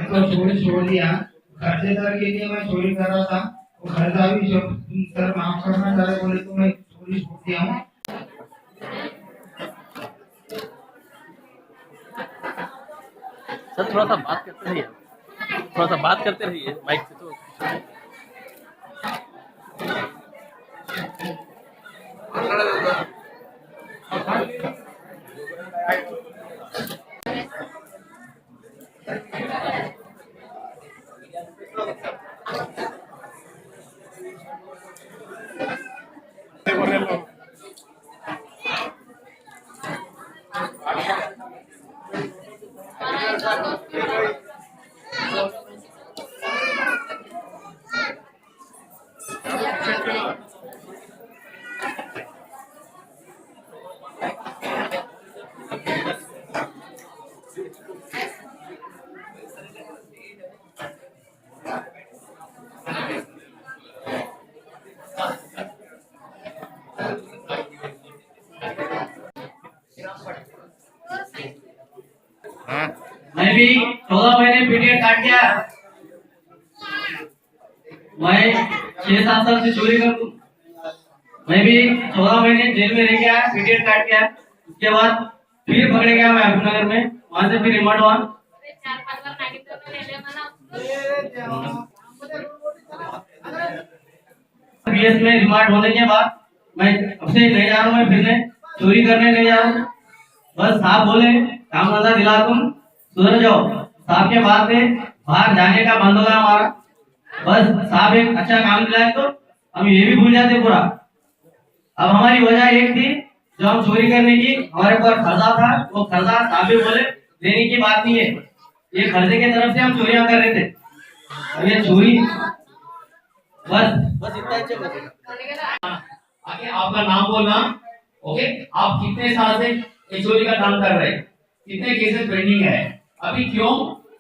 तो चोरी छोड़ दिया, खर्चेदार के लिए मैं चोरी कर रहा था, वो खर्चा भी जो सर माफ करना सर बोले तो मैं चोरी छोड़ दिया हूँ। सर थोड़ा सा बात करते रहिए, थोड़ा सा बात करते रहिए माइक से तो। मैं भी 14 महीने पीरियड काट गया। मैं 6-7 साल से चोरी कर, मैं भी 14 महीने जेल में रह गया, पीरियड काट गया। उसके बाद फिर पकड़े गया मैं अहमदनगर में, वहां से फिर रिमांड हुआ। बीएस में रिमांड होने के बाद मैं अब से नहीं जा रहा हूँ, मैं फिरने चोरी करने नहीं जा रहा हूँ। बस साहब बोले काम धंधा दिला, तुम सुधर जाओ। साहब के बाद में बाहर जाने का बंद हो गया हमारा। बस साहब एक अच्छा काम दिलाए तो हम ये भी भूल जाते पूरा। अब हमारी वजह एक थी, जो हम चोरी करने की, हमारे ऊपर कर्जा था, वो कर्जा साहब भी बोले देने की बात नहीं है, ये कर्जे की तरफ से हम चोरियां कर रहे थे। अब ये चोरी बस इतना आगे आपका नाम बोलना। ओके, आप कितने साल से ये चोरी का काम कर रहे हैं, कितने केसेस पेंडिंग है, अभी क्यों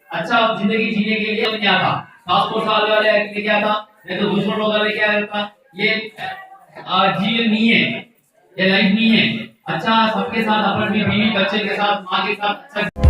अच्छा जिंदगी जीने के लिए क्या था, पासपोर्ट साल वाले क्या था, नहीं तो दूसरों लोगों वाले क्या था, ये जीवन नहीं है, ये लाइफ नहीं है। अच्छा सबके साथ, अपनी बीवी बच्चे के साथ, माँ के साथ अच्छा